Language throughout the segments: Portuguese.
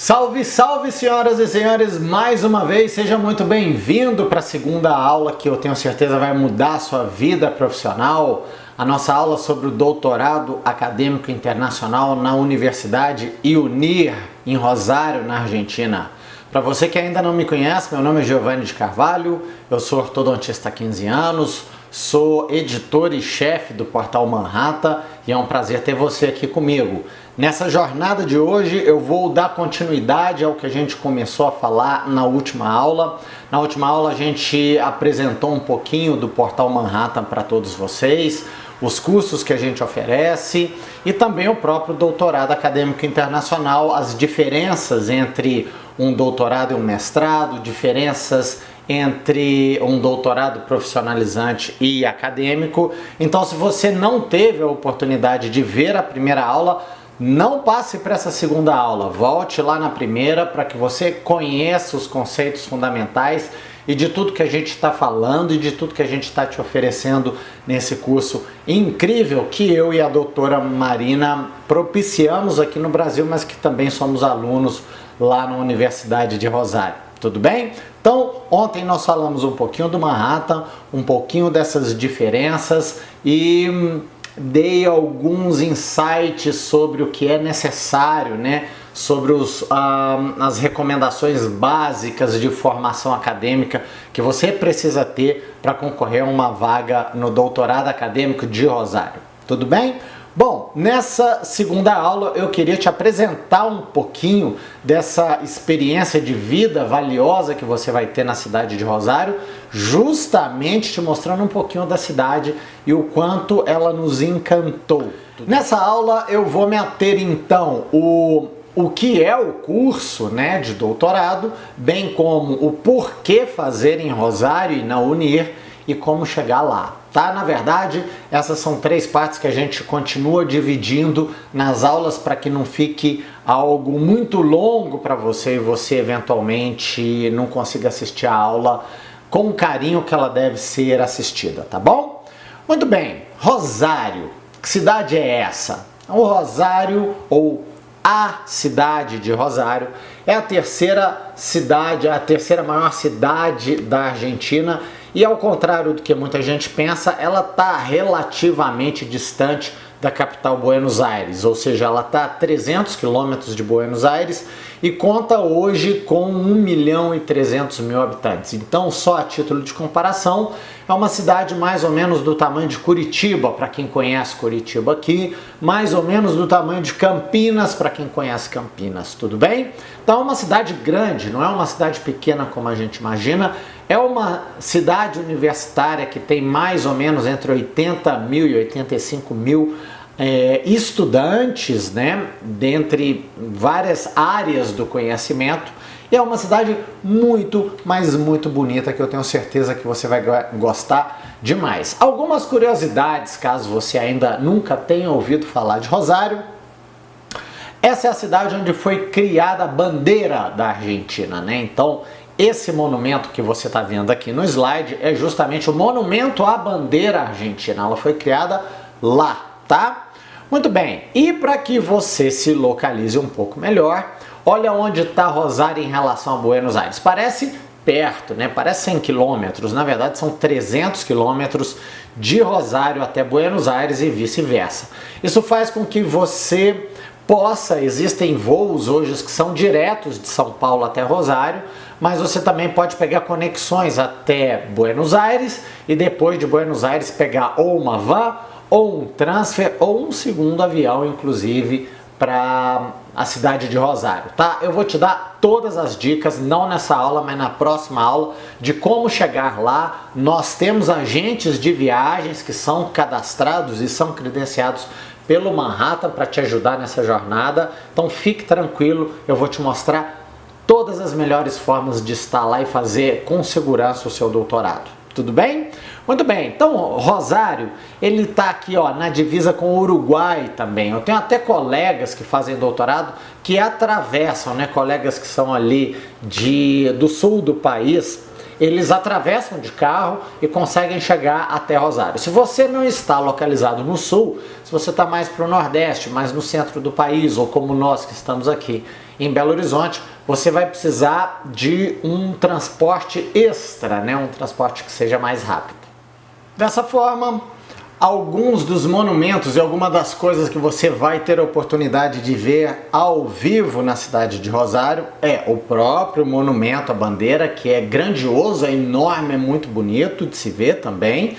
Salve, salve, senhoras e senhores, mais uma vez, seja muito bem-vindo para a segunda aula que eu tenho certeza vai mudar a sua vida profissional, a nossa aula sobre o doutorado acadêmico internacional na Universidade UNIR, em Rosário, na Argentina. Para você que ainda não me conhece, meu nome é Giovanni de Carvalho, eu sou ortodontista há 15 anos, sou editor e chefe do portal Manhattan e é um prazer ter você aqui comigo. Nessa jornada de hoje eu vou dar continuidade ao que a gente começou a falar na última aula. Na última aula a gente apresentou um pouquinho do portal Manhattan para todos vocês, os cursos que a gente oferece e também o próprio doutorado acadêmico internacional, as diferenças entre um doutorado e um mestrado, diferenças entre um doutorado profissionalizante e acadêmico. Então, se você não teve a oportunidade de ver a primeira aula, não passe para essa segunda aula, volte lá na primeira para que você conheça os conceitos fundamentais e de tudo que a gente está falando e de tudo que a gente está te oferecendo nesse curso incrível que eu e a doutora Marina propiciamos aqui no Brasil, mas que também somos alunos lá na Universidade de Rosário. Tudo bem? Então, ontem nós falamos um pouquinho do Manhattan, um pouquinho dessas diferenças e dei alguns insights sobre o que é necessário, né? Sobre as recomendações básicas de formação acadêmica que você precisa ter para concorrer a uma vaga no doutorado acadêmico de Rosário. Tudo bem? Bom, nessa segunda aula eu queria te apresentar um pouquinho dessa experiência de vida valiosa que você vai ter na cidade de Rosário, justamente te mostrando um pouquinho da cidade e o quanto ela nos encantou. Nessa aula eu vou me ater então o que é o curso, né, de doutorado, bem como o porquê fazer em Rosário e na UNIR e como chegar lá. Tá? Na verdade, essas são três partes que a gente continua dividindo nas aulas para que não fique algo muito longo para você e você eventualmente não consiga assistir a aula com o carinho que ela deve ser assistida, tá bom? Muito bem, Rosário, que cidade é essa? O Rosário, ou a cidade de Rosário, é a terceira maior cidade da Argentina. E ao contrário do que muita gente pensa, ela está relativamente distante da capital Buenos Aires, ou seja, ela está a 300 quilômetros de Buenos Aires e conta hoje com 1.300.000 habitantes. Então, só a título de comparação, é uma cidade mais ou menos do tamanho de Curitiba, para quem conhece Curitiba aqui, mais ou menos do tamanho de Campinas, para quem conhece Campinas, tudo bem? Então é uma cidade grande, não é uma cidade pequena como a gente imagina, é uma cidade universitária que tem mais ou menos entre 80.000 e 85.000 estudantes, né, dentre várias áreas do conhecimento, e é uma cidade muito, mas muito bonita que eu tenho certeza que você vai gostar demais. Algumas curiosidades, caso você ainda nunca tenha ouvido falar de Rosário. Essa é a cidade onde foi criada a bandeira da Argentina, né? Então, esse monumento que você está vendo aqui no slide é justamente o monumento à bandeira argentina. Ela foi criada lá, tá? Muito bem, e para que você se localize um pouco melhor, olha onde está Rosário em relação a Buenos Aires. Parece perto, né? Parece 100 quilômetros, na verdade são 300 quilômetros de Rosário até Buenos Aires e vice-versa. Isso faz com que você existem voos hoje que são diretos de São Paulo até Rosário, mas você também pode pegar conexões até Buenos Aires e depois de Buenos Aires pegar ou uma van, ou um transfer, ou um segundo avião, inclusive, para a cidade de Rosário, tá? Eu vou te dar todas as dicas, não nessa aula, mas na próxima aula, de como chegar lá. Nós temos agentes de viagens que são cadastrados e são credenciados pelo Manhattan para te ajudar nessa jornada, então fique tranquilo, eu vou te mostrar todas as melhores formas de estar lá e fazer com segurança o seu doutorado. Tudo bem? Muito bem, então Rosário, ele está aqui ó, na divisa com o Uruguai também. Eu tenho até colegas que fazem doutorado que atravessam, né, colegas que são ali do sul do país, eles atravessam de carro e conseguem chegar até Rosário. Se você não está localizado no sul, se você está mais para o nordeste, mais no centro do país, ou como nós que estamos aqui em Belo Horizonte, você vai precisar de um transporte extra, né? Um transporte que seja mais rápido. Dessa forma, alguns dos monumentos e algumas das coisas que você vai ter a oportunidade de ver ao vivo na cidade de Rosário é o próprio monumento à bandeira, que é grandioso, é enorme, é muito bonito de se ver também.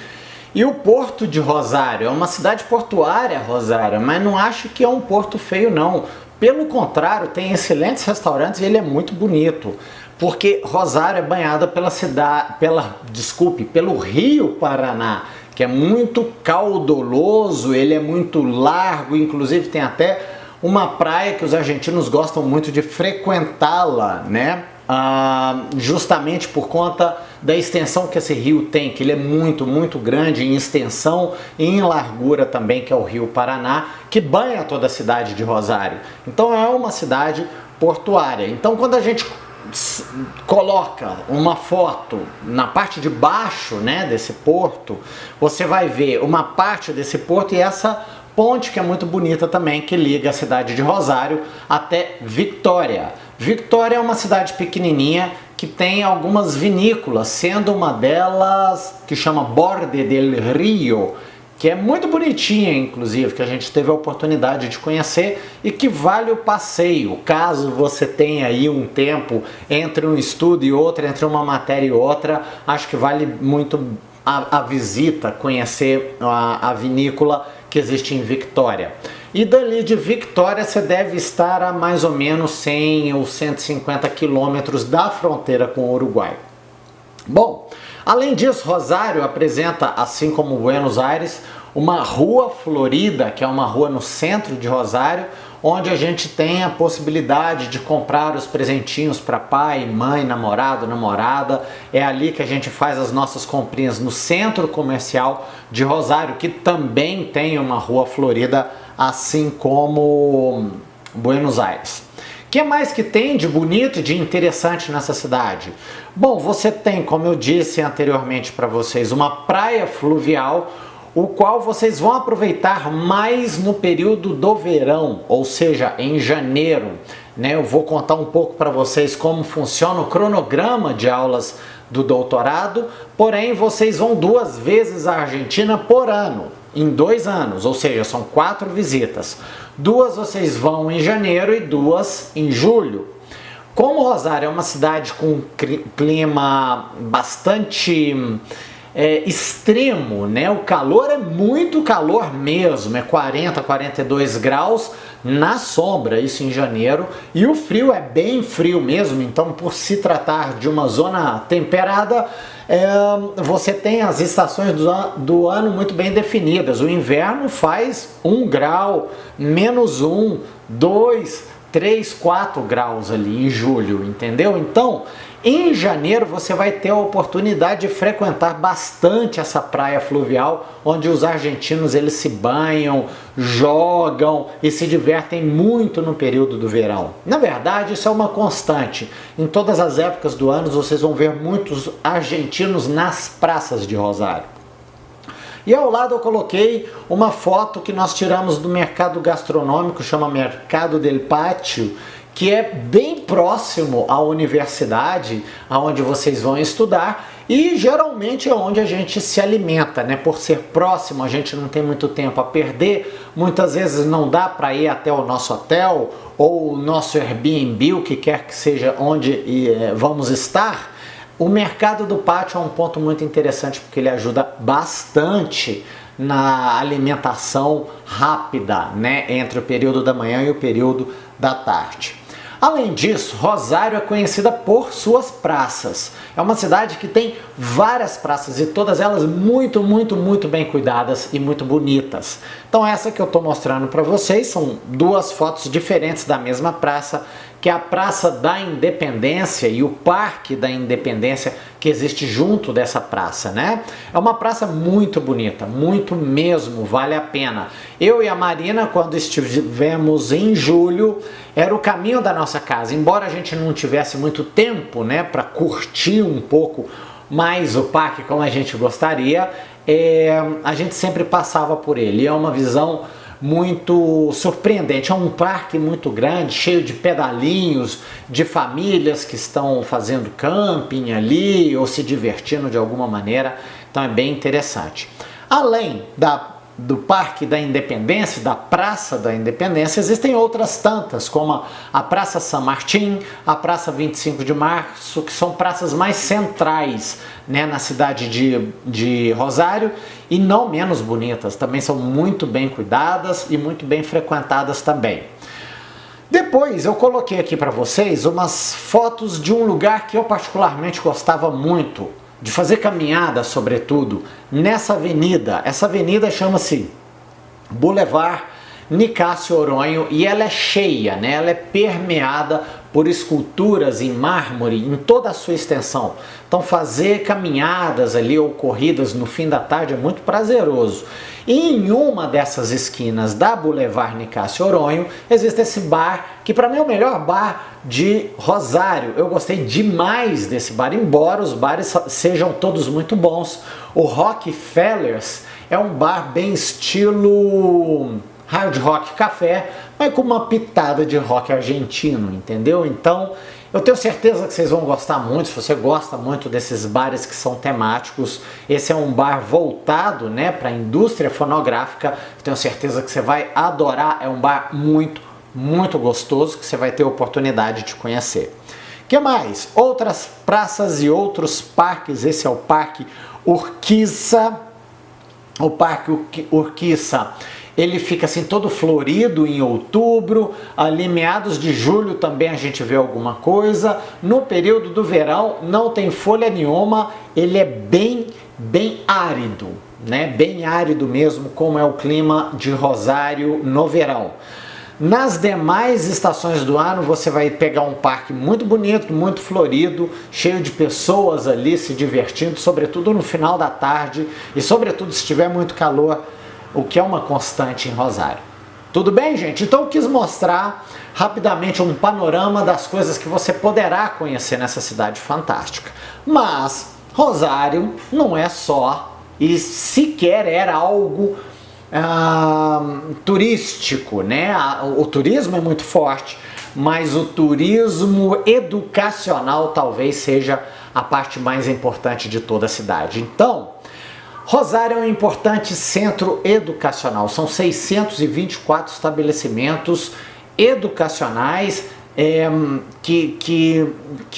E o Porto de Rosário, é uma cidade portuária, Rosário, mas não acho que é um porto feio não. Pelo contrário, tem excelentes restaurantes e ele é muito bonito. Porque Rosário é banhada pelo Rio Paraná, que é muito caudaloso, ele é muito largo, inclusive tem até uma praia que os argentinos gostam muito de frequentá-la, né? Justamente por conta da extensão que esse rio tem, que ele é muito, muito grande em extensão e em largura também, que é o Rio Paraná, que banha toda a cidade de Rosário. Então é uma cidade portuária. Então quando a gente coloca uma foto na parte de baixo, né, desse porto, você vai ver uma parte desse porto e essa ponte que é muito bonita também, que liga a cidade de Rosário até Vitória. Vitória é uma cidade pequenininha que tem algumas vinícolas, sendo uma delas que chama Borde del Rio, que é muito bonitinha, inclusive, que a gente teve a oportunidade de conhecer e que vale o passeio, caso você tenha aí um tempo entre um estudo e outro, entre uma matéria e outra, acho que vale muito a visita, conhecer a vinícola que existe em Vitória. E dali de Vitória você deve estar a mais ou menos 100 ou 150 quilômetros da fronteira com o Uruguai. Bom, além disso, Rosário apresenta, assim como Buenos Aires, uma rua florida, que é uma rua no centro de Rosário, onde a gente tem a possibilidade de comprar os presentinhos para pai, mãe, namorado, namorada. É ali que a gente faz as nossas comprinhas no centro comercial de Rosário, que também tem uma rua florida, assim como Buenos Aires. O que mais que tem de bonito e de interessante nessa cidade? Bom, você tem, como eu disse anteriormente para vocês, uma praia fluvial, o qual vocês vão aproveitar mais no período do verão, ou seja, em janeiro, né? Eu vou contar um pouco para vocês como funciona o cronograma de aulas do doutorado, porém vocês vão 2 vezes à Argentina por ano, em 2 anos, ou seja, são 4 visitas. 2 vocês vão em janeiro e 2 em julho. Como Rosário é uma cidade com clima bastante extremo, né? O calor é muito calor mesmo, é 40, 42 graus na sombra, isso em janeiro, e o frio é bem frio mesmo, então por se tratar de uma zona temperada, você tem as estações do ano muito bem definidas. O inverno faz 1 grau, -1, 2, 3, 4 graus ali em julho, entendeu? Então, em janeiro você vai ter a oportunidade de frequentar bastante essa praia fluvial, onde os argentinos eles se banham, jogam e se divertem muito no período do verão. Na verdade, isso é uma constante. Em todas as épocas do ano vocês vão ver muitos argentinos nas praças de Rosário. E ao lado eu coloquei uma foto que nós tiramos do mercado gastronômico, chama Mercado del Pátio, que é bem próximo à universidade, aonde vocês vão estudar, e geralmente é onde a gente se alimenta, né? Por ser próximo, a gente não tem muito tempo a perder, muitas vezes não dá para ir até o nosso hotel ou o nosso Airbnb, o que quer que seja onde vamos estar. O Mercado do Pátio é um ponto muito interessante porque ele ajuda bastante na alimentação rápida, né? Entre o período da manhã e o período da tarde. Além disso, Rosário é conhecida por suas praças. É uma cidade que tem várias praças e todas elas muito, muito, muito bem cuidadas e muito bonitas. Então essa que eu estou mostrando para vocês são 2 fotos diferentes da mesma praça, que é a Praça da Independência e o Parque da Independência que existe junto dessa praça, né? É uma praça muito bonita, muito mesmo, vale a pena. Eu e a Marina, quando estivemos em julho, era o caminho da nossa casa. Embora a gente não tivesse muito tempo, né, para curtir um pouco mais o parque como a gente gostaria, a gente sempre passava por ele. É uma visão muito surpreendente. É um parque muito grande, cheio de pedalinhos, de famílias que estão fazendo camping ali ou se divertindo de alguma maneira. Então é bem interessante. Além do Parque da Independência, da Praça da Independência, existem outras tantas, como a Praça San Martín, a Praça 25 de Março, que são praças mais centrais, né, na cidade de Rosário, e não menos bonitas, também são muito bem cuidadas e muito bem frequentadas também. Depois eu coloquei aqui para vocês umas fotos de um lugar que eu particularmente gostava muito de fazer caminhada, sobretudo, nessa avenida. Essa avenida chama-se Boulevard Nicásio Oronho e ela é cheia, né? Ela é permeada por esculturas em mármore em toda a sua extensão. Então fazer caminhadas ali ou corridas no fim da tarde é muito prazeroso. E em uma dessas esquinas da Boulevard Nicásio Oronho existe esse bar que para mim é o melhor bar de Rosário. Eu gostei demais desse bar, embora os bares sejam todos muito bons. O Rockefellers é um bar bem estilo hard rock café, mas com uma pitada de rock argentino, entendeu? Então eu tenho certeza que vocês vão gostar muito. Se você gosta muito desses bares que são temáticos, esse é um bar voltado, né, para a indústria fonográfica. Eu tenho certeza que você vai adorar. É um bar muito gostoso que você vai ter oportunidade de conhecer. O que mais? Outras praças e outros parques. Esse é o Parque Urquiza. O Parque Urquiza, ele fica assim todo florido em outubro, ali meados de julho também a gente vê alguma coisa. No período do verão não tem folha nenhuma, ele é bem árido, né? Bem árido mesmo, como é o clima de Rosário no verão. Nas demais estações do ano você vai pegar um parque muito bonito, muito florido, cheio de pessoas ali se divertindo, sobretudo no final da tarde e sobretudo se tiver muito calor, o que é uma constante em Rosário. Tudo bem, gente? Então eu quis mostrar rapidamente um panorama das coisas que você poderá conhecer nessa cidade fantástica. Mas Rosário não é só e sequer era algo turístico, né? O turismo é muito forte, mas o turismo educacional talvez seja a parte mais importante de toda a cidade. Então, Rosário é um importante centro educacional. São 624 estabelecimentos educacionais que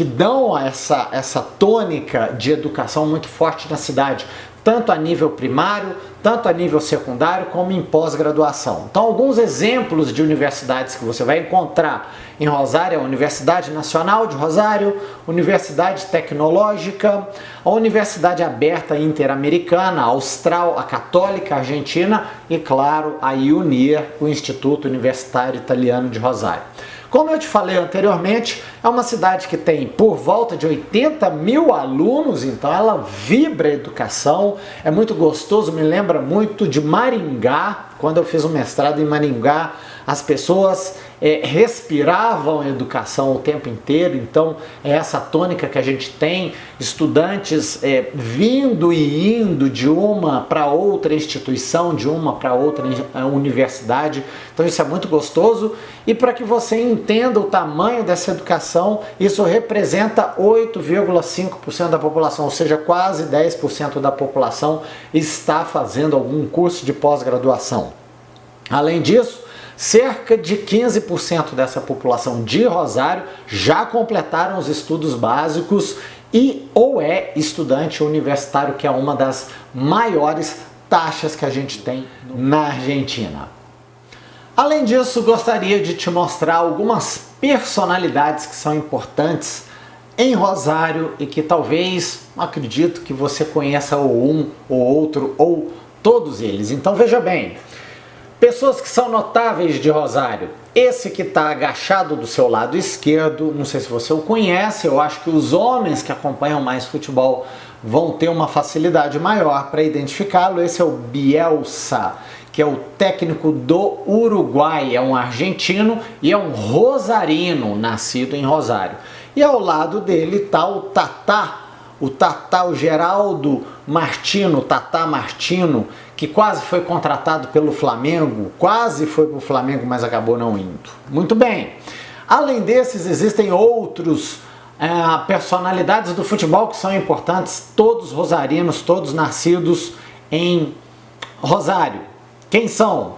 dão essa tônica de educação muito forte na cidade, tanto a nível primário, tanto a nível secundário, como em pós-graduação. Então, alguns exemplos de universidades que você vai encontrar em Rosário: a Universidade Nacional de Rosário, Universidade Tecnológica, a Universidade Aberta Interamericana, a Austral, a Católica Argentina e, claro, a UNIR, o Instituto Universitário Italiano de Rosário. Como eu te falei anteriormente, é uma cidade que tem por volta de 80 mil alunos, então ela vibra a educação, é muito gostoso, me lembra muito de Maringá. Quando eu fiz um mestrado em Maringá, as pessoas respiravam educação o tempo inteiro. Então é essa tônica que a gente tem, estudantes vindo e indo de uma para outra instituição, de uma para outra universidade. Então isso é muito gostoso. E para que você entenda o tamanho dessa educação, isso representa 8,5% da população, ou seja, quase 10% da população está fazendo algum curso de pós-graduação. Além disso, cerca de 15% dessa população de Rosário já completaram os estudos básicos e ou é estudante universitário, que é uma das maiores taxas que a gente tem na Argentina. Além disso, gostaria de te mostrar algumas personalidades que são importantes em Rosário e que talvez, acredito que você conheça ou um ou outro ou todos eles. Então veja bem. Pessoas que são notáveis de Rosário. Esse que está agachado do seu lado esquerdo, não sei se você o conhece, eu acho que os homens que acompanham mais futebol vão ter uma facilidade maior para identificá-lo. Esse é o Bielsa, que é o técnico do Uruguai, é um argentino e é um rosarino, nascido em Rosário. E ao lado dele está o Tatá, o Geraldo Martino, Tatá Martino, que quase foi contratado pelo Flamengo, quase foi para o Flamengo, mas acabou não indo. Muito bem. Além desses, existem outros personalidades do futebol que são importantes, todos rosarinos, todos nascidos em Rosário. Quem são?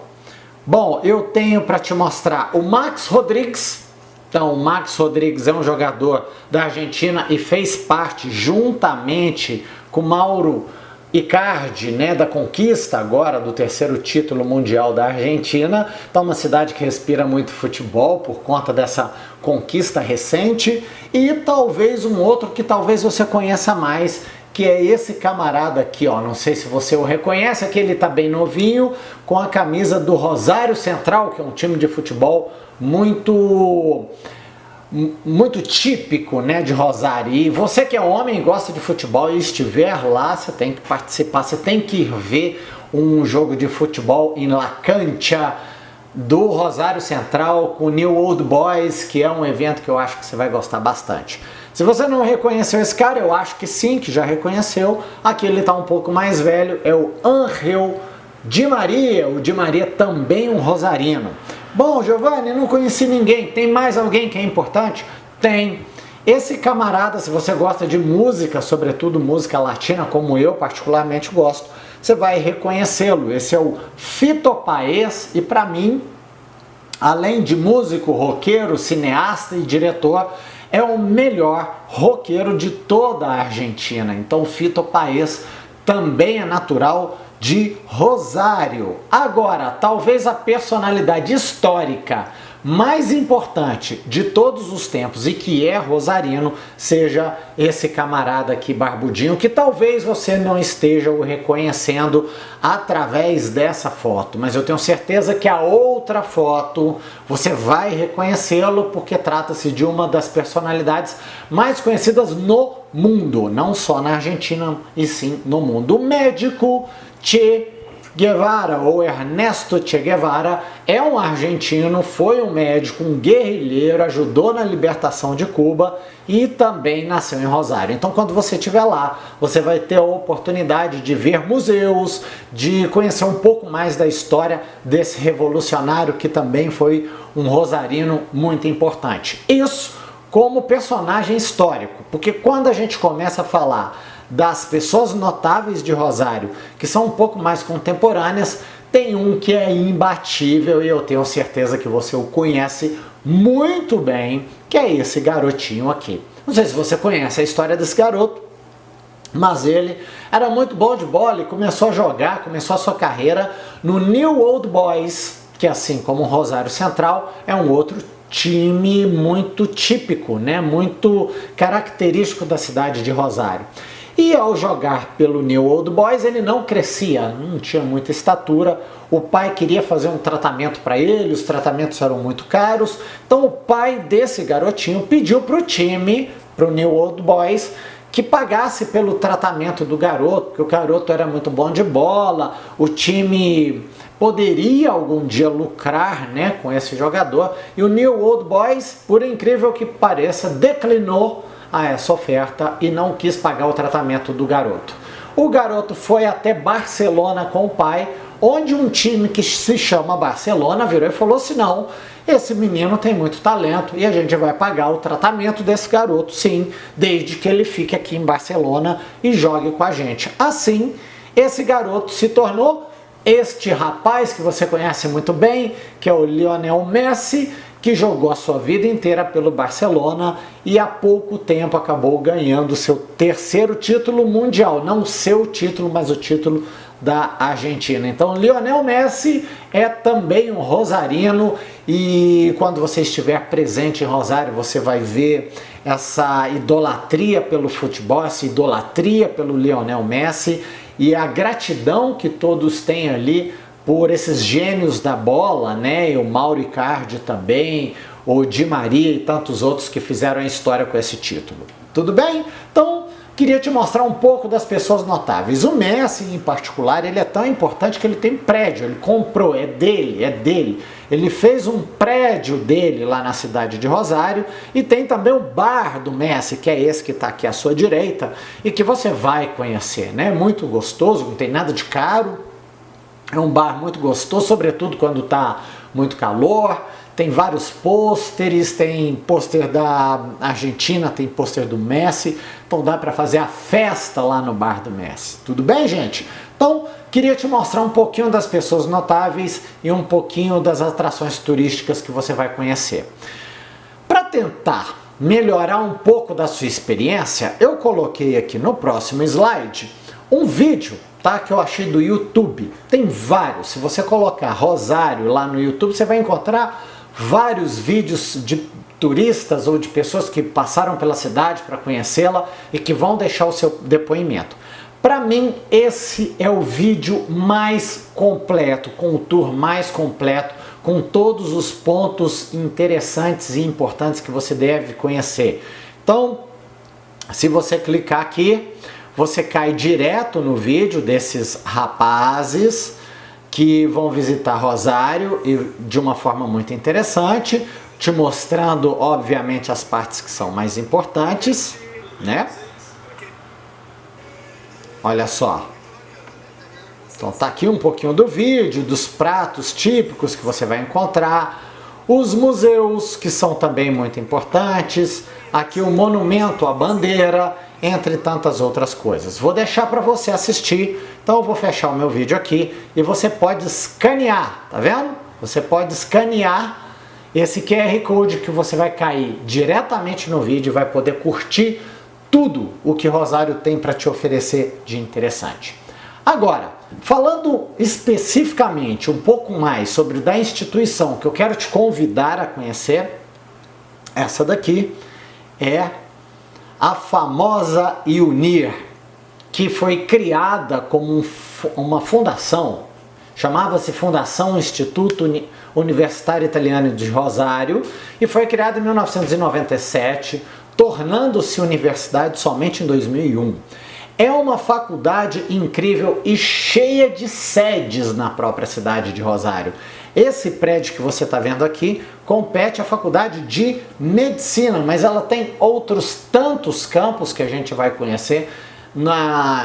Bom, eu tenho para te mostrar o Max Rodrigues. Então, o Max Rodrigues é um jogador da Argentina e fez parte, juntamente com Mauro Icardi, né, da conquista agora do terceiro título mundial da Argentina. Então, uma cidade que respira muito futebol por conta dessa conquista recente. E talvez um outro que talvez você conheça mais, que é esse camarada aqui, ó. Não sei se você o reconhece, aqui ele tá bem novinho, com a camisa do Rosário Central, que é um time de futebol muito típico, né, de Rosário. E você que é homem e gosta de futebol e estiver lá, você tem que participar, você tem que ir ver um jogo de futebol em La Cancha do Rosário Central com o New Old Boys, que é um evento que eu acho que você vai gostar bastante. Se você não reconheceu esse cara, eu acho que sim, que já reconheceu. Aqui ele está um pouco mais velho, é o Ángel Di Maria. O Di Maria também um rosarino. Bom, Giovanni, não conheci ninguém. Tem mais alguém que é importante? Tem. Esse camarada, se você gosta de música, sobretudo música latina, como eu particularmente gosto, você vai reconhecê-lo. Esse é o Fito Páez e, para mim, além de músico, roqueiro, cineasta e diretor, é o melhor roqueiro de toda a Argentina. Então, o Fito Páez também é natural de Rosário. Agora, talvez a personalidade histórica mais importante de todos os tempos e que é rosarino seja esse camarada aqui barbudinho, que talvez você não esteja o reconhecendo através dessa foto, mas eu tenho certeza que a outra foto você vai reconhecê-lo, porque trata-se de uma das personalidades mais conhecidas no mundo, não só na Argentina e sim no mundo. O médico Che Guevara, ou Ernesto Che Guevara, é um argentino, foi um médico, um guerrilheiro, ajudou na libertação de Cuba e também nasceu em Rosário. Então, quando você estiver lá, você vai ter a oportunidade de ver museus, de conhecer um pouco mais da história desse revolucionário que também foi um rosarino muito importante. Isso como personagem histórico, porque quando a gente começa a falar das pessoas notáveis de Rosário, que são um pouco mais contemporâneas, tem um que é imbatível e eu tenho certeza que você o conhece muito bem, que é esse garotinho aqui. Não sei se você conhece a história desse garoto, mas ele era muito bom de bola e começou a jogar, começou a sua carreira no New Old Boys, que assim como o Rosário Central, é um outro time muito típico, né? Muito característico da cidade de Rosário. E ao jogar pelo New Old Boys, ele não crescia, não tinha muita estatura. O pai queria fazer um tratamento para ele, os tratamentos eram muito caros. Então o pai desse garotinho pediu para o time, para o New Old Boys, que pagasse pelo tratamento do garoto, porque o garoto era muito bom de bola, o time poderia algum dia lucrar, né, com esse jogador. E o New Old Boys, por incrível que pareça, declinou a essa oferta e não quis pagar o tratamento do garoto. O garoto foi até Barcelona com o pai, onde um time que se chama Barcelona virou e falou assim: não, esse menino tem muito talento e a gente vai pagar o tratamento desse garoto, sim, desde que ele fique aqui em Barcelona e jogue com a gente. Assim, esse garoto se tornou este rapaz que você conhece muito bem, que é o Lionel Messi, que jogou a sua vida inteira pelo Barcelona e há pouco tempo acabou ganhando seu terceiro título mundial. Não seu título, mas o título da Argentina. Então, Lionel Messi é também um rosarino e quando você estiver presente em Rosário, você vai ver essa idolatria pelo futebol, essa idolatria pelo Lionel Messi e a gratidão que todos têm ali por esses gênios da bola, né? E o Mauro Icardi também, o Di Maria e tantos outros que fizeram a história com esse título. Tudo bem? Então, queria te mostrar um pouco das pessoas notáveis. O Messi, em particular, ele é tão importante que ele tem prédio, ele comprou, é dele. Ele fez um prédio dele lá na cidade de Rosário e tem também o bar do Messi, que é esse que está aqui à sua direita e que você vai conhecer, né? Muito gostoso, não tem nada de caro, é um bar muito gostoso, sobretudo quando está muito calor. Tem vários pôsteres, tem pôster da Argentina, tem pôster do Messi, então dá para fazer a festa lá no bar do Messi. Tudo bem, gente? Então, queria te mostrar um pouquinho das pessoas notáveis e um pouquinho das atrações turísticas que você vai conhecer. Para tentar melhorar um pouco da sua experiência, eu coloquei aqui no próximo slide um vídeo, tá, que eu achei do YouTube. Tem vários, se você colocar Rosário lá no YouTube, você vai encontrar vários vídeos de turistas ou de pessoas que passaram pela cidade para conhecê-la e que vão deixar o seu depoimento. Para mim, esse é o vídeo mais completo, com o tour mais completo, com todos os pontos interessantes e importantes que você deve conhecer. Então, se você clicar aqui, você cai direto no vídeo desses rapazes que vão visitar Rosário e de uma forma muito interessante, te mostrando, obviamente, as partes que são mais importantes, né? Olha só. Então tá aqui um pouquinho do vídeo, dos pratos típicos que você vai encontrar, os museus, que são também muito importantes, aqui o monumento à bandeira, entre tantas outras coisas. Vou deixar para você assistir, então eu vou fechar o meu vídeo aqui e você pode escanear, tá vendo? Você pode escanear esse QR Code que você vai cair diretamente no vídeo e vai poder curtir tudo o que Rosário tem para te oferecer de interessante. Agora, falando especificamente um pouco mais sobre da instituição que eu quero te convidar a conhecer, essa daqui é a famosa UNIR, que foi criada como uma fundação, chamava-se Fundação Instituto Universitário Italiano de Rosário e foi criada em 1997, tornando-se universidade somente em 2001. É uma faculdade incrível e cheia de sedes na própria cidade de Rosário. Esse prédio que você está vendo aqui compete à Faculdade de Medicina, mas ela tem outros tantos campos que a gente vai conhecer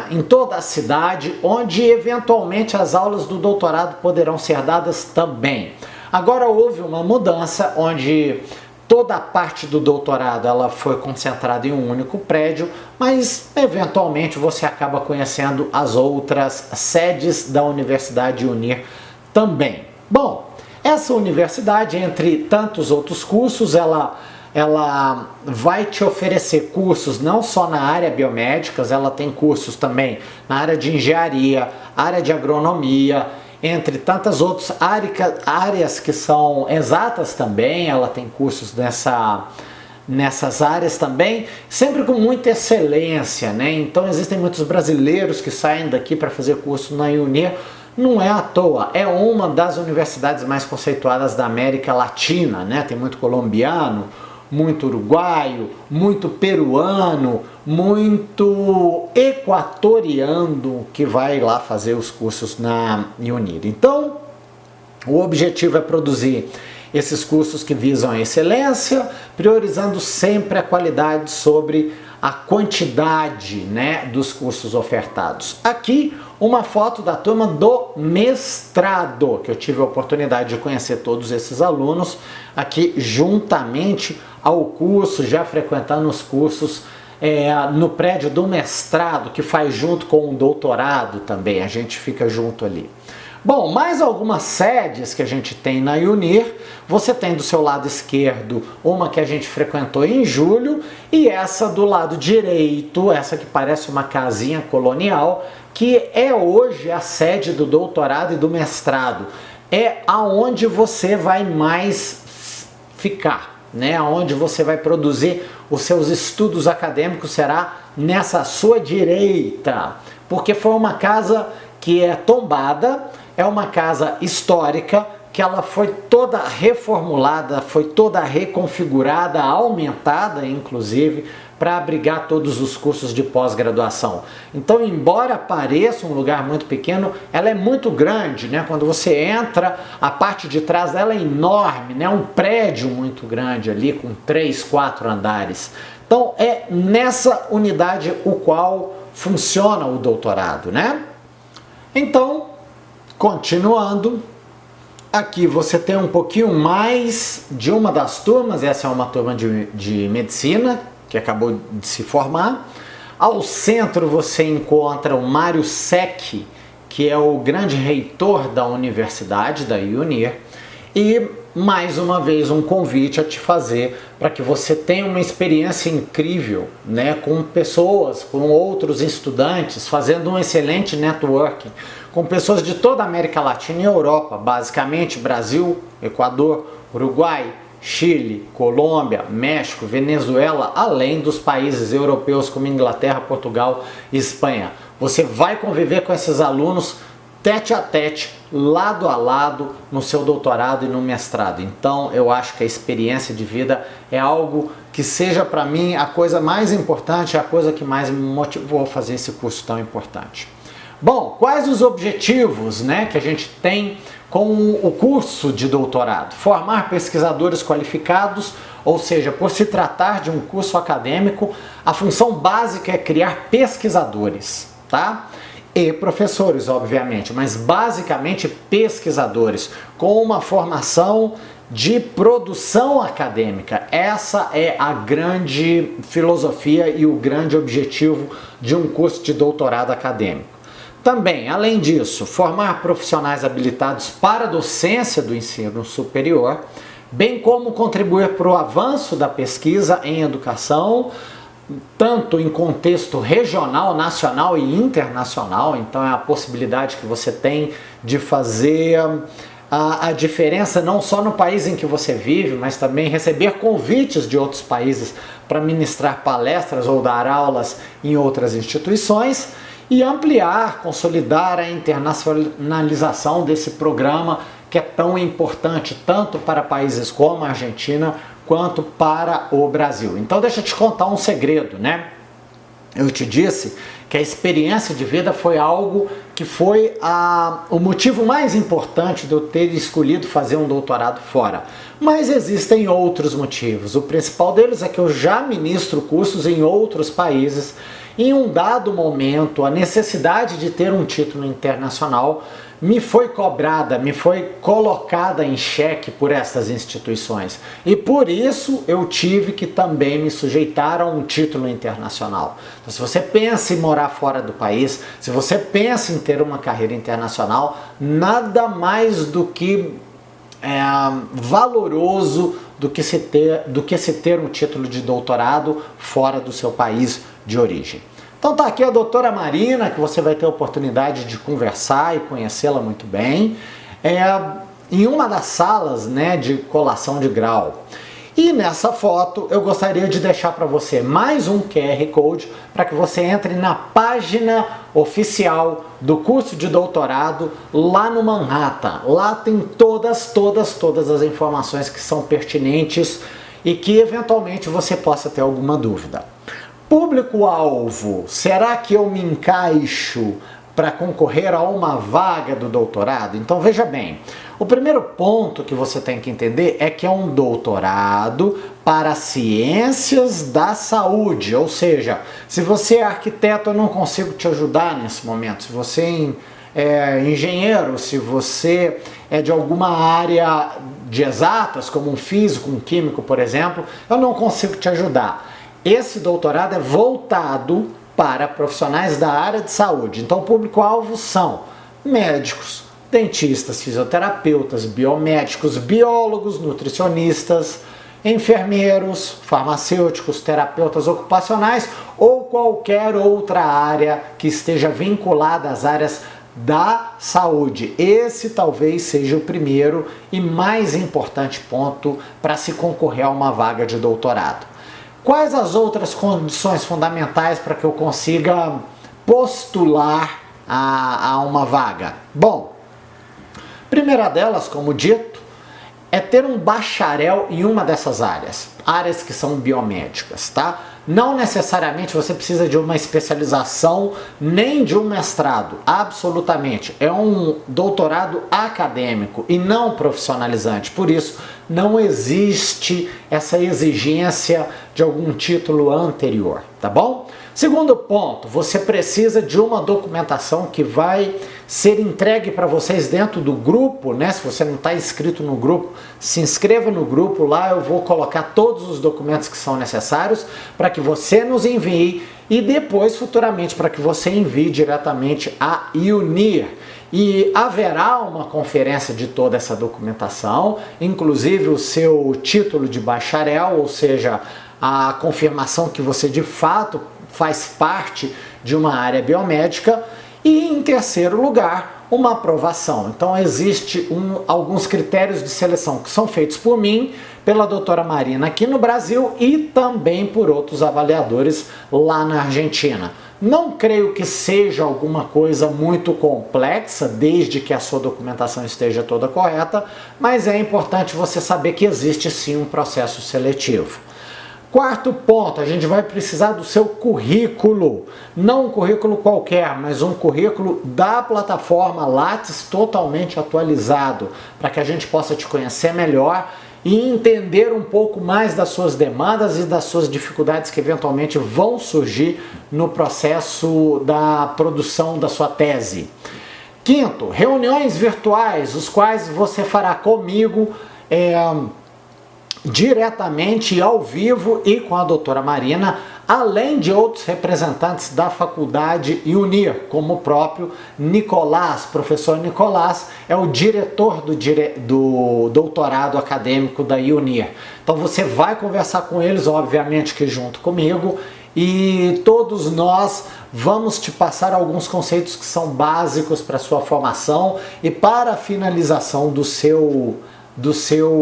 em toda a cidade, onde eventualmente as aulas do doutorado poderão ser dadas também. Agora houve uma mudança, onde toda a parte do doutorado ela foi concentrada em um único prédio, mas eventualmente você acaba conhecendo as outras sedes da Universidade UNIR também. Bom, essa universidade, entre tantos outros cursos, ela vai te oferecer cursos não só na área biomédicas, ela tem cursos também na área de engenharia, área de agronomia, entre tantas outras áreas que são exatas também, ela tem cursos nessas áreas também, sempre com muita excelência, né? Então existem muitos brasileiros que saem daqui para fazer curso na UNIR, não é à toa, é uma das universidades mais conceituadas da América Latina, né? Tem muito colombiano, muito uruguaio, muito peruano, muito equatoriano que vai lá fazer os cursos na UNIR. Então, o objetivo é produzir esses cursos que visam a excelência, priorizando sempre a qualidade sobre a quantidade, né, dos cursos ofertados. Aqui, uma foto da turma do mestrado, que eu tive a oportunidade de conhecer todos esses alunos aqui juntamente ao curso, já frequentando os cursos no prédio do mestrado, que faz junto com o doutorado também, a gente fica junto ali. Bom, mais algumas sedes que a gente tem na UNIR, você tem do seu lado esquerdo uma que a gente frequentou em julho e essa do lado direito, essa que parece uma casinha colonial, que é hoje a sede do doutorado e do mestrado. É aonde você vai mais ficar, né? Aonde você vai produzir os seus estudos acadêmicos será nessa sua direita, porque foi uma casa que é tombada, é uma casa histórica, que ela foi toda reformulada, foi toda reconfigurada, aumentada inclusive, para abrigar todos os cursos de pós-graduação. Então, embora pareça um lugar muito pequeno, ela é muito grande, né? Quando você entra, a parte de trás dela é enorme, né? Um prédio muito grande ali, com 3, 4 andares. Então, é nessa unidade o qual funciona o doutorado, né? Então, continuando, aqui você tem um pouquinho mais de uma das turmas, essa é uma turma de medicina, que acabou de se formar. Ao centro você encontra o Mário Sec, que é o grande reitor da universidade, da UNIR, e mais uma vez um convite a te fazer para que você tenha uma experiência incrível, né, com pessoas, com outros estudantes, fazendo um excelente networking, com pessoas de toda a América Latina e Europa, basicamente Brasil, Equador, Uruguai, Chile, Colômbia, México, Venezuela, além dos países europeus como Inglaterra, Portugal e Espanha. Você vai conviver com esses alunos tete a tete, lado a lado, no seu doutorado e no mestrado. Então eu acho que a experiência de vida é algo que seja para mim a coisa mais importante, a coisa que mais me motivou a fazer esse curso tão importante. Bom, quais os objetivos, né, que a gente tem com o curso de doutorado? Formar pesquisadores qualificados, ou seja, por se tratar de um curso acadêmico, a função básica é criar pesquisadores, tá? E professores, obviamente, mas basicamente pesquisadores com uma formação de produção acadêmica. Essa é a grande filosofia e o grande objetivo de um curso de doutorado acadêmico. Também, além disso, formar profissionais habilitados para a docência do ensino superior, bem como contribuir para o avanço da pesquisa em educação, tanto em contexto regional, nacional e internacional. Então é a possibilidade que você tem de fazer a diferença não só no país em que você vive, mas também receber convites de outros países para ministrar palestras ou dar aulas em outras instituições, e ampliar, consolidar a internacionalização desse programa que é tão importante tanto para países como a Argentina quanto para o Brasil. Então deixa eu te contar um segredo, né? Eu te disse que a experiência de vida foi algo que foi o motivo mais importante de eu ter escolhido fazer um doutorado fora. Mas existem outros motivos. O principal deles é que eu já ministro cursos em outros países. Em um dado momento, a necessidade de ter um título internacional me foi cobrada, me foi colocada em xeque por essas instituições. E por isso eu tive que também me sujeitar a um título internacional. Então, se você pensa em morar fora do país, se você pensa em ter uma carreira internacional, nada mais do que valoroso do que se ter um título de doutorado fora do seu país de origem. Então tá aqui a doutora Marina, que você vai ter a oportunidade de conversar e conhecê-la muito bem, em uma das salas, né, de colação de grau. E nessa foto eu gostaria de deixar para você mais um QR Code para que você entre na página oficial do curso de doutorado lá no Manhattan. Lá tem todas as informações que são pertinentes e que eventualmente você possa ter alguma dúvida. Público-alvo, será que eu me encaixo para concorrer a uma vaga do doutorado? Então veja bem, o primeiro ponto que você tem que entender é que é um doutorado para ciências da saúde, ou seja, se você é arquiteto eu não consigo te ajudar nesse momento, se você é engenheiro, se você é de alguma área de exatas, como um físico, um químico, por exemplo, eu não consigo te ajudar. Esse doutorado é voltado para profissionais da área de saúde. Então o público-alvo são médicos, dentistas, fisioterapeutas, biomédicos, biólogos, nutricionistas, enfermeiros, farmacêuticos, terapeutas ocupacionais ou qualquer outra área que esteja vinculada às áreas da saúde. Esse talvez seja o primeiro e mais importante ponto para se concorrer a uma vaga de doutorado. Quais as outras condições fundamentais para que eu consiga postular a uma vaga? Bom, primeira delas, como dito, é ter um bacharel em uma dessas áreas que são biomédicas, tá? Não necessariamente você precisa de uma especialização nem de um mestrado, absolutamente. É um doutorado acadêmico e não profissionalizante. Por isso, não existe essa exigência de algum título anterior, tá bom? Segundo ponto, você precisa de uma documentação que vai ser entregue para vocês dentro do grupo, né? Se você não está inscrito no grupo, se inscreva no grupo, lá eu vou colocar todos os documentos que são necessários para que você nos envie e depois, futuramente, para que você envie diretamente à UNIR. E haverá uma conferência de toda essa documentação, inclusive o seu título de bacharel, ou seja, a confirmação que você de fato faz parte de uma área biomédica, e em terceiro lugar, uma aprovação. Então existe alguns critérios de seleção que são feitos por mim, pela doutora Marina aqui no Brasil e também por outros avaliadores lá na Argentina. Não creio que seja alguma coisa muito complexa, desde que a sua documentação esteja toda correta, mas é importante você saber que existe sim um processo seletivo. Quarto ponto, a gente vai precisar do seu currículo, não um currículo qualquer, mas um currículo da plataforma Lattes totalmente atualizado, para que a gente possa te conhecer melhor e entender um pouco mais das suas demandas e das suas dificuldades que eventualmente vão surgir no processo da produção da sua tese. Quinto, reuniões virtuais, os quais você fará comigo, diretamente ao vivo e com a doutora Marina, além de outros representantes da faculdade UNIR, como o próprio Nicolás, professor Nicolás, é o diretor do doutorado acadêmico da UNIR. Então você vai conversar com eles, obviamente que junto comigo, e todos nós vamos te passar alguns conceitos que são básicos para a sua formação e para a finalização do seu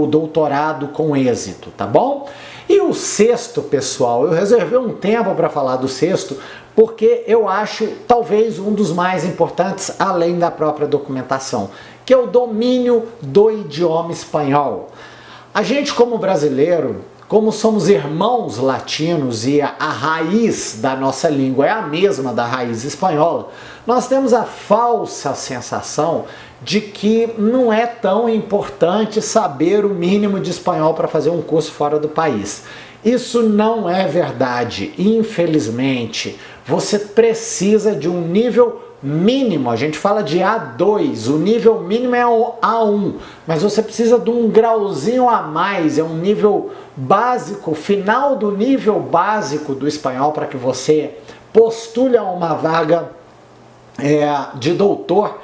doutorado com êxito, tá bom? E o sexto, pessoal, eu reservei um tempo para falar do sexto, porque eu acho talvez um dos mais importantes, além da própria documentação, que é o domínio do idioma espanhol. A gente, como brasileiro, como somos irmãos latinos e a raiz da nossa língua é a mesma da raiz espanhola, nós temos a falsa sensação de que não é tão importante saber o mínimo de espanhol para fazer um curso fora do país. Isso não é verdade, infelizmente. Você precisa de um nível mínimo, a gente fala de A2, o nível mínimo é o A1, mas você precisa de um grauzinho a mais, é um nível básico, final do nível básico do espanhol para que você postule a uma vaga de doutor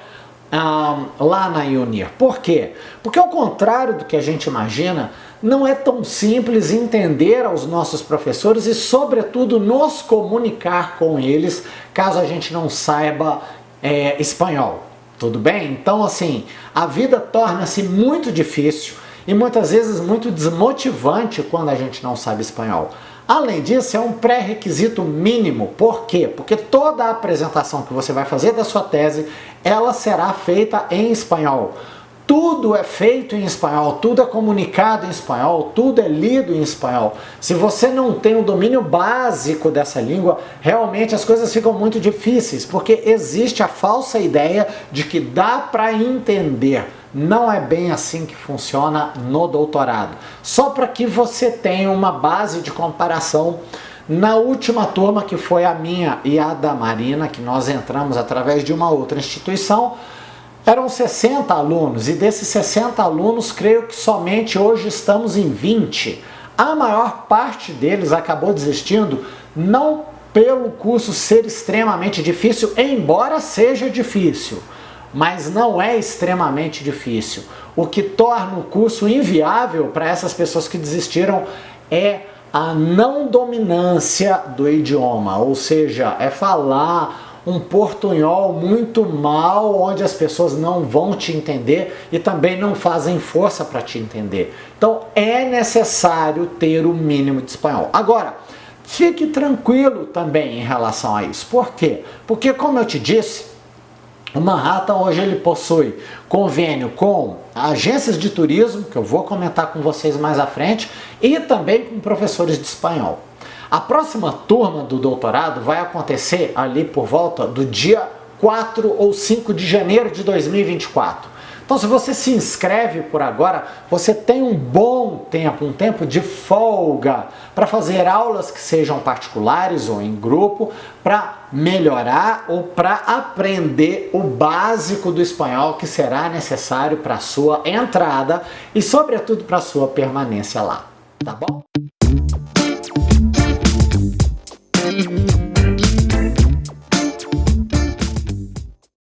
lá na UNIR. Por quê? Porque ao contrário do que a gente imagina, não é tão simples entender aos nossos professores e, sobretudo, nos comunicar com eles, caso a gente não saiba espanhol. Tudo bem? Então, assim, a vida torna-se muito difícil e muitas vezes muito desmotivante quando a gente não sabe espanhol. Além disso, é um pré-requisito mínimo. Por quê? Porque toda a apresentação que você vai fazer da sua tese, ela será feita em espanhol. Tudo é feito em espanhol, tudo é comunicado em espanhol, tudo é lido em espanhol. Se você não tem o domínio básico dessa língua, realmente as coisas ficam muito difíceis, porque existe a falsa ideia de que dá para entender. Não é bem assim que funciona no doutorado. Só para que você tenha uma base de comparação, na última turma, que foi a minha e a da Marina, que nós entramos através de uma outra instituição, eram 60 alunos, e desses 60 alunos, creio que somente hoje estamos em 20. A maior parte deles acabou desistindo, não pelo curso ser extremamente difícil, embora seja difícil, mas não é extremamente difícil. O que torna o curso inviável para essas pessoas que desistiram é a não dominância do idioma, ou seja, é falar um portunhol muito mal, onde as pessoas não vão te entender e também não fazem força para te entender. Então é necessário ter o mínimo de espanhol. Agora, fique tranquilo também em relação a isso. Por quê? Porque, como eu te disse, o Manhattan hoje ele possui convênio com agências de turismo, que eu vou comentar com vocês mais à frente, e também com professores de espanhol. A próxima turma do doutorado vai acontecer ali por volta do dia 4 ou 5 de janeiro de 2024. Então, se você se inscreve por agora, você tem um bom tempo, um tempo de folga para fazer aulas que sejam particulares ou em grupo, para melhorar ou para aprender o básico do espanhol que será necessário para a sua entrada e, sobretudo, para a sua permanência lá. Tá bom?